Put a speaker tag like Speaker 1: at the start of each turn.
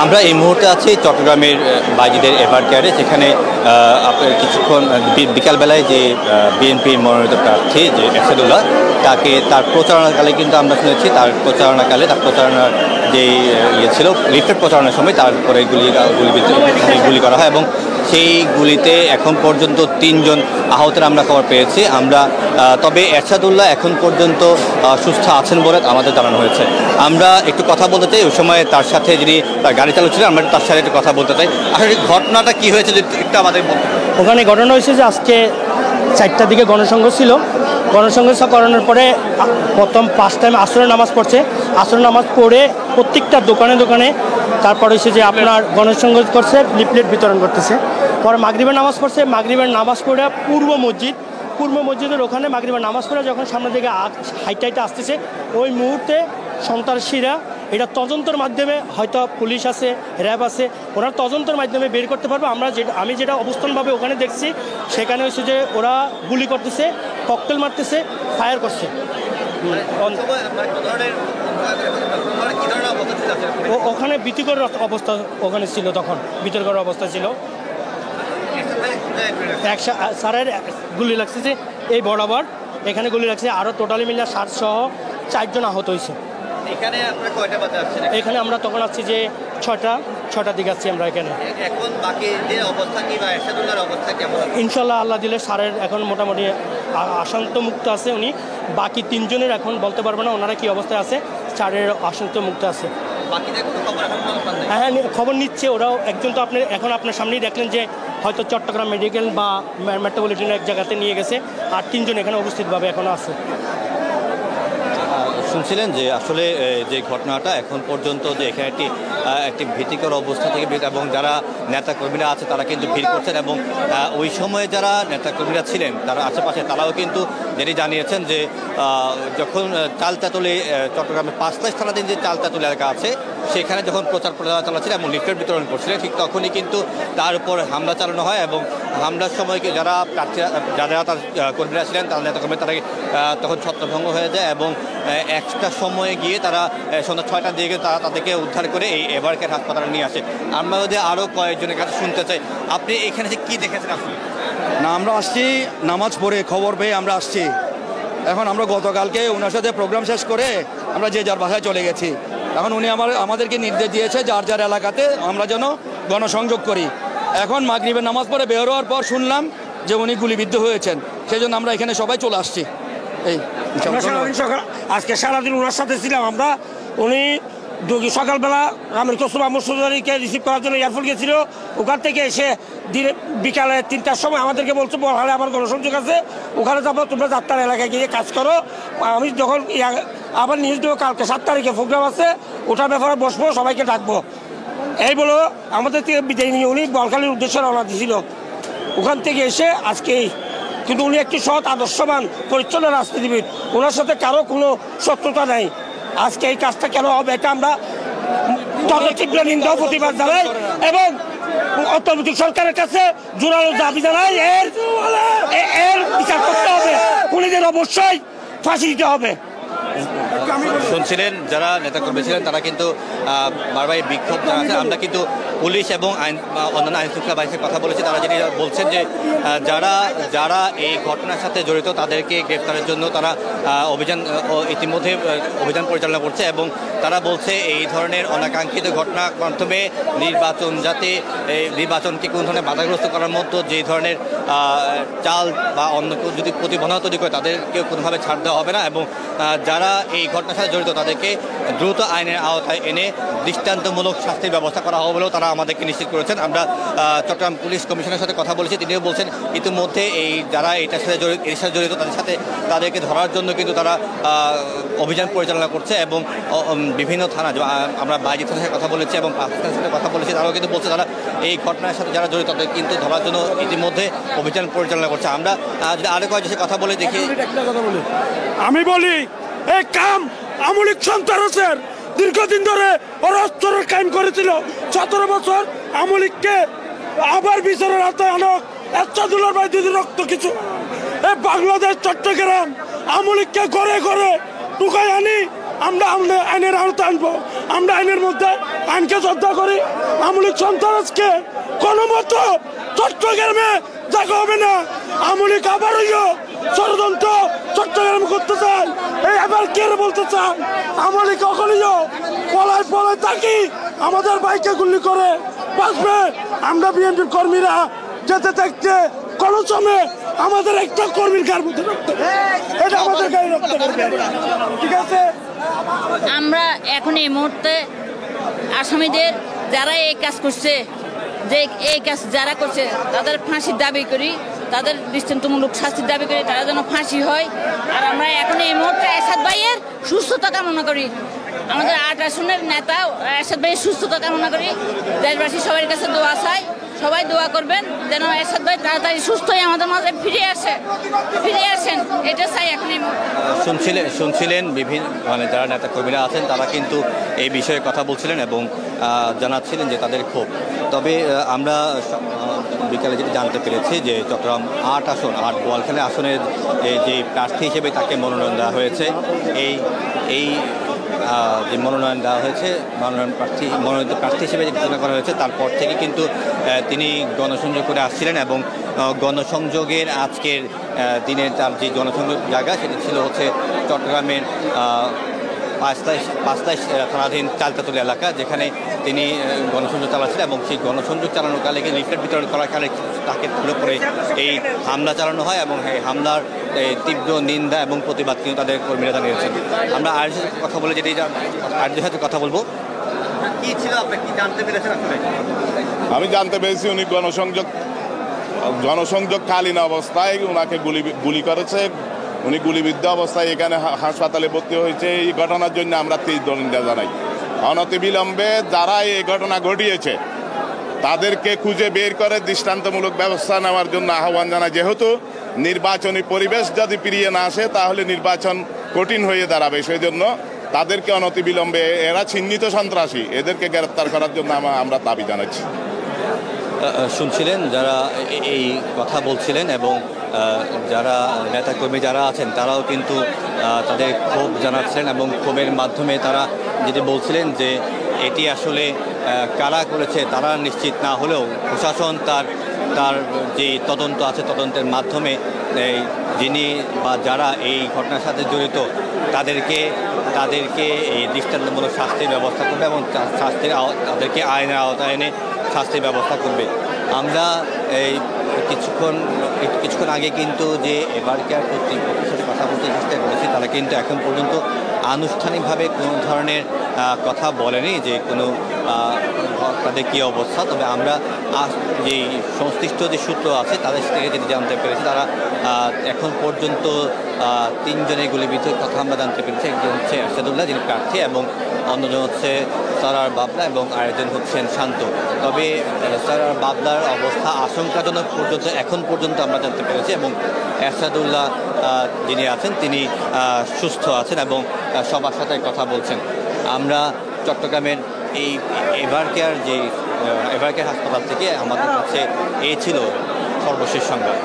Speaker 1: আমরা এই মুহূর্তে আছি চট্টগ্রামের বাজিদের এভার কেয়ারে, যেখানে আপনার কিছুক্ষণ বিকালবেলায় যে বিএনপি মনোনীত প্রার্থী যে এরশাদুল্লাহ, তাকে তার প্রচারণাকালে কিন্তু আমরা শুনেছি তার প্রচারণার যে ছিল লিফলেট প্রচারণার সময় তারপরে গুলি করা হয় এবং সেই গুলিতে এখন পর্যন্ত 3 জন আহতের আমরা খবর পেয়েছি। তবে এরশাদুল্লাহ এখন পর্যন্ত সুস্থ আছেন বলে আমাদের জানানো হয়েছে। আমরা একটু কথা বলতে চাই, ওই সময় তার সাথে যিনি তার গাড়ি চালক ছিলেন, আমরা তার সাথে একটু কথা বলতে চাই। আসলে ঘটনাটা কি হয়েছে যদি একটু আমাদের
Speaker 2: ওখানে ঘটনা হয়েছে যে আজকে 4টার দিকে গণসংঘ ছিল। গণসংঘ করানোর পরে প্রথম 5 টাইম আসরের নামাজ পড়ছে। আসরের নামাজ পড়ে প্রত্যেকটা দোকানে তারপর হচ্ছে যে আপনার গণসংঘ করছে, লিফলেট বিতরণ করতেছে। পরে মাগরিবের নামাজ পড়ছে। মাগরিবের নামাজ পড়ে পূর্ব মসজিদের ওখানে মাগরিবের নামাজ পড়ে যখন সামনের দিকে হাইটে আসতেছে, ওই মুহূর্তে সন্ত্রাসীরা এটা তদন্তের মাধ্যমে, হয়তো পুলিশ আছে, র্যাব আছে, ওরা তদন্তের মাধ্যমে বের করতে পারবে। আমি যেটা অবস্থানভাবে ওখানে দেখছি, সেখানে হচ্ছে যে ওরা গুলি করতেছে, ককটেল মারতেছে, ফায়ার করছে। ওখানে ভীতিকর অবস্থা ওখানে ছিল, তখন ভীতিকর অবস্থা ছিল। স্যারের গুলি লাগছে এই বরাবর, এখানে গুলি লাগছে, আরও টোটালি মিলে 60 সহ 4 জন আহত হয়েছে। এখানে আমরা তখন আসছি যে 6টার দিকে আসছি আমরা এখানে।
Speaker 1: এখন বাকি যে অবস্থা কি বা এরশাদুল্লাহর অবস্থা কেমন?
Speaker 2: ইনশাল্লাহ আল্লাহ দিলে স্যারের এখন মোটামুটি আশঙ্ক মুক্ত আছে উনি। বাকি 3 জনের এখন বলতে পারবো না ওনারা কি অবস্থায় আছে। স্যারের আশঙ্ক মুক্ত আছে। হ্যাঁ, খবর নিচ্ছে ওরাও। একজন তো এখন আপনার সামনেই দেখলেন যে হয়তো চট্টগ্রাম মেডিকেল বা মেট্রোপলিটনের এক জায়গাতে নিয়ে গেছে, আর 3 জন এখানে উপস্থিতভাবে এখনও আছে।
Speaker 1: শুনছিলেন যে আসলে যে ঘটনাটা এখন পর্যন্ত যে এখানে একটি ভীতিকর অবস্থা থেকে এবং যারা নেতাকর্মীরা আছে তারা কিন্তু ভিড় করছেন এবং ওই সময়ে যারা নেতাকর্মীরা ছিলেন তারা আশেপাশে তারাও কিন্তু যেটি জানিয়েছেন যে যখন চালতাতুলি চট্টগ্রামের 5 থানাধীন যে চালতাতুলি এলাকা আছে সেখানে যখন প্রচার চালাচ্ছিলেন এবং লিফলেট বিতরণ করছিলেন, ঠিক তখনই কিন্তু তার উপর হামলা চালানো হয় এবং হামলার সময় যারা প্রার্থীরা যারা তার কর্মীরা ছিলেন তার নেতাকর্মী তারা তখন ছত্রভঙ্গ হয়ে যায় এবং একটা সময়ে গিয়ে তারা সন্ধ্যা 6টার দিকে তারা তাদেরকে উদ্ধার করে এই এভার কেয়ার হাসপাতালে নিয়ে আসে। আমরা যদি আরও কয়েকজনের কাছে শুনতে চাই, আপনি এখানে কি দেখেছেন? আসলে
Speaker 3: না, আমরা আসছি নামাজ পড়ে, খবর পেয়ে আমরা আসছি। এখন আমরা গতকালকে ওনার সাথে প্রোগ্রাম শেষ করে আমরা যে যার বাসায় চলে গেছি। এখন উনি আমাদেরকে নির্দেশ দিয়েছে যার এলাকাতে আমরা যেন গণসংযোগ করি। এখন মাগরিবের নামাজ পড়ে বের হওয়ার পর শুনলাম যে উনি গুলিবিদ্ধ হয়েছেন, সেই জন্য আমরা এখানে সবাই চলে আসছি।
Speaker 4: আজকে সারাদিন ওনার সাথে ছিলাম আমরা। উনি সকালবেলা আমির কসবা মুর্শিদাবাদীকে রিসিভ করার জন্য এয়ারপোর্ট গেছিল। ওখান থেকে এসে বিকালে 3টার সময় আমাদেরকে বলছে বলহালে আমার গণসংযোগ আছে, ওখানে যাবো, তোমরা 4টার এলাকায় গিয়ে কাজ করো। আমি যখন আবার নিউজ দেবো কালকে 7 তারিখে প্রোগ্রাম আছে, ওটার ব্যাপারে বসবো, সবাইকে ডাকবো, এই বলো আমাদের থেকে বিদায় নিয়ে উনি বলখালির উদ্দেশ্যে রওনা দিয়েছিল। ওখান থেকে এসে আজকেই কিন্তু উনি একটি সৎ আদর্শবান পরিচ্ছন্ন রাজনীতিবিদ, ওনার সাথে কারো কোনো শত্রুতা নাই। আজকে এই কাজটা কেন হবে এটা আমরা তীব্র নিন্দা প্রতিবাদ জানাই এবং অন্তর্বর্তী সরকারের কাছে জোরালো দাবি জানাই, এর বিচার করতে হবে, খুনিদের অবশ্যই ফাঁসি দিতে হবে।
Speaker 1: শুনছিলেন যারা নেতাকর্মী ছিলেন তারা কিন্তু বারবার বিক্ষোভ জানাচ্ছেন। আমরা কিন্তু পুলিশ এবং অন্যান্য আইন শৃঙ্খলা বাহিনীর কথা বলেছি, তারা যিনি বলছেন যে যারা এই ঘটনার সাথে জড়িত তাদেরকে গ্রেফতারের জন্য তারা ইতিমধ্যে অভিযান পরিচালনা করছে এবং তারা বলছে এই ধরনের অনাকাঙ্ক্ষিত ঘটনার মাধ্যমে নির্বাচনকে কোন ধরনের বাধাগ্রস্ত করার মতো যে ধরনের চাল বা অন্য কেউ যদি প্রতিবন্ধকতা তৈরি করে তাদেরকে কোনোভাবে ছাড় দেওয়া হবে না এবং যারা এই ঘটনার সাথে জড়িত তাদেরকে দ্রুত আইনের আওতায় এনে দৃষ্টান্তমূলক শাস্তির ব্যবস্থা করা হবে বলেও তারা আমাদেরকে নিশ্চিত করেছেন। আমরা চট্টগ্রাম পুলিশ কমিশনের সাথে কথা বলেছি, তিনিও বলছেন ইতিমধ্যে যারা এটার সাথে জড়িত তাদেরকে ধরার জন্য কিন্তু তারা অভিযান পরিচালনা করছে এবং বিভিন্ন থানা, আমরা বাইজি থানার সাথে কথা বলেছি এবং পাকিস্তানের সাথে কথা বলেছি, তারাও কিন্তু বলছে তারা এই ঘটনার সাথে যারা জড়িত তাদের কিন্তু ধরার জন্য ইতিমধ্যে অভিযান পরিচালনা করছে। আমরা যদি আরো কয়েকজনের কথা বলে দেখি,
Speaker 4: আমি বলি এই কাম আমলিক সন্ত্রাসের দীর্ঘদিন ধরে ওরা অস্ত্রের কায়েম করেছিল। 17 বছর আমলিককে আবার বিচারের হাতে আনক এরশাদুল্লাহর ভাই দিদি রক্ত কিছু এই বাংলাদেশ চট্টগ্রাম আমলিককে ঘরে ঘরে টুকাই আনি আমরা আইনের আওতায় আনবো। আমরা আইনের মধ্যে আইনকে শ্রদ্ধা করি। আমলিক সন্ত্রাসকে কোনো মতো চট্টগ্রামে দেখা হবে না। আমলিক আবারও ষড়যন্ত্র চট্টগ্রামে করতে চায়, এই এবার কে বলতে চায় আমলিক অকলীয় পলায় পলায় থাকি আমাদের বাইকে গুলি করে বাঁচবে। আমরা বিএনপির কর্মীরা যেতে থাকতে কোনো সময় আমাদের একটা কর্মীর গায়ের মধ্যে রাখতে হবে। এটা আমাদের গায়ে রাখতে পারবে, ঠিক আছে?
Speaker 5: আমরা এখন এই মুহূর্তে আসামিদের যারা এই কাজ করছে, যে এই কাজ যারা করছে তাদের ফাঁসির দাবি করি, তাদের দৃষ্টান্তমূলক শাস্তির দাবি করি, তারা যেন ফাঁসি হয়। আর আমরা এখন এই মুহূর্তে এরশাদ ভাইয়ের সুস্থতা কামনা করি। আমাদের ৮ আসনের নেতা এরশাদ ভাইয়ের সুস্থতা কামনা করি। দেশবাসী সবার কাছে দোয়া চাই, সবাই দোয়া করবেন যেন এরশাদ ভাই তাড়াতাড়ি সুস্থ হয়ে আমাদের মাঝে ফিরে আসেন, এটা চাই এখন এই মুহূর্তে।
Speaker 1: শুনছিলেন বিভিন্ন মানে যারা নেতা কর্মীরা আছেন তারা কিন্তু এই বিষয়ে কথা বলছিলেন এবং জানাচ্ছিলেন যে তাদের ক্ষোভ। তবে আমরা বিকালে যেটি জানতে পেরেছি যে চট্টগ্রাম ৮ আসন ৮ বোয়ালখালী আসনের যে প্রার্থী হিসেবে তাকে মনোনয়ন দেওয়া হয়েছে, এই যে মনোনয়ন দেওয়া হয়েছে, মনোনীত প্রার্থী হিসেবে যে ঘোষণা করা হয়েছে তারপর থেকে কিন্তু তিনি গণসংযোগ করে আসছিলেন এবং গণসংযোগের আজকের দিনের তার যে গণসংযোগ জায়গা সেটি ছিল হচ্ছে চট্টগ্রামের পাঁচলাইশ থানাধীন চালতাতুলি এলাকা, যেখানে তিনি গণসংযোগ চালাচ্ছিলেন এবং সেই গণসংযোগ চালানোর কালে লিফলেট বিতরণ করার কালে তাকে ধরে পড়ে এই হামলা চালানো হয় এবং এই হামলার তীব্র নিন্দা এবং প্রতিবাদ কিন্তু তাদের কর্মীরা জানিয়েছেন। আমরা আর্যের সাথে কথা বলে যেটি আর্যের সাথে কথা বলবো, কি ছিল আপনি কি জানতে পেরেছেন? আসলে
Speaker 6: আমি জানতে পেরেছি উনি গণসংযোগকালীন অবস্থায় ওনাকে গুলি করেছে। উনি গুলিবিদ্ধ অবস্থায় এখানে হাসপাতালে ভর্তি হয়েছে। এই ঘটনার জন্য আমরা তীব্র নিন্দা জানাই। অনতিবিলম্বে যারা এই ঘটনা ঘটিয়েছে তাদেরকে খুঁজে বের করে দৃষ্টান্তমূলক ব্যবস্থা নেওয়ার জন্য আহ্বান জানাই। যেহেতু নির্বাচনী পরিবেশ যদি ফিরিয়ে না আসে তাহলে নির্বাচন কঠিন হয়ে দাঁড়াবে, সেই জন্য তাদেরকে অনতিবিলম্বে, এরা চিহ্নিত সন্ত্রাসী, এদেরকে গ্রেপ্তার করার জন্য আমরা দাবি জানাচ্ছি।
Speaker 1: শুনছিলেন যারা এই কথা বলছিলেন এবং যারা নেতাকর্মী যারা আছেন তারাও কিন্তু তাদের ক্ষোভ জানাচ্ছেন এবং ক্ষোভের মাধ্যমে তারা যেটি বলছিলেন যে এটি আসলে কারা করেছে তারা নিশ্চিত না হলেও প্রশাসন তার যে তদন্ত আছে তদন্তের মাধ্যমে যিনি বা যারা এই ঘটনার সাথে জড়িত তাদেরকে এই দৃষ্টান্তমূলক শাস্তির ব্যবস্থা করবে এবং তাদেরকে আইনের আওতায় এনে শাস্তির ব্যবস্থা করবে। আমরা এই কিছুক্ষণ আগে কিন্তু যে এবারকার কর্তৃপক্ষের সাথে কথা বলতে চেষ্টা করেছি, তারা কিন্তু এখন পর্যন্ত আনুষ্ঠানিকভাবে কোনো ধরনের কথা বলেনি যে কোনো তাদের কী অবস্থা। তবে আমরা যে সংশ্লিষ্ট যে সূত্র আছে তাদের থেকে যেটি জানতে পেরেছি, তারা এখন পর্যন্ত 3 জনের গুলিবিদ্ধের কথা আমরা জানতে পেরেছি। একজন হচ্ছে এরশাদুল্লাহ যিনি প্রার্থী এবং অন্যজন হচ্ছে সারার বাবলা এবং আরেকজন হচ্ছেন শান্ত। তবে সারার বাবলার অবস্থা আশঙ্কাজনক এখন পর্যন্ত আমরা জানতে পেরেছি এবং এরশাদুল্লাহ যিনি আছেন তিনি সুস্থ আছেন এবং সবার সাথে কথা বলছেন। আমরা চট্টগ্রামের এই এভারকেয়ার হাসপাতাল থেকে আমাদের কাছে এই ছিল সর্বশেষ সংবাদ।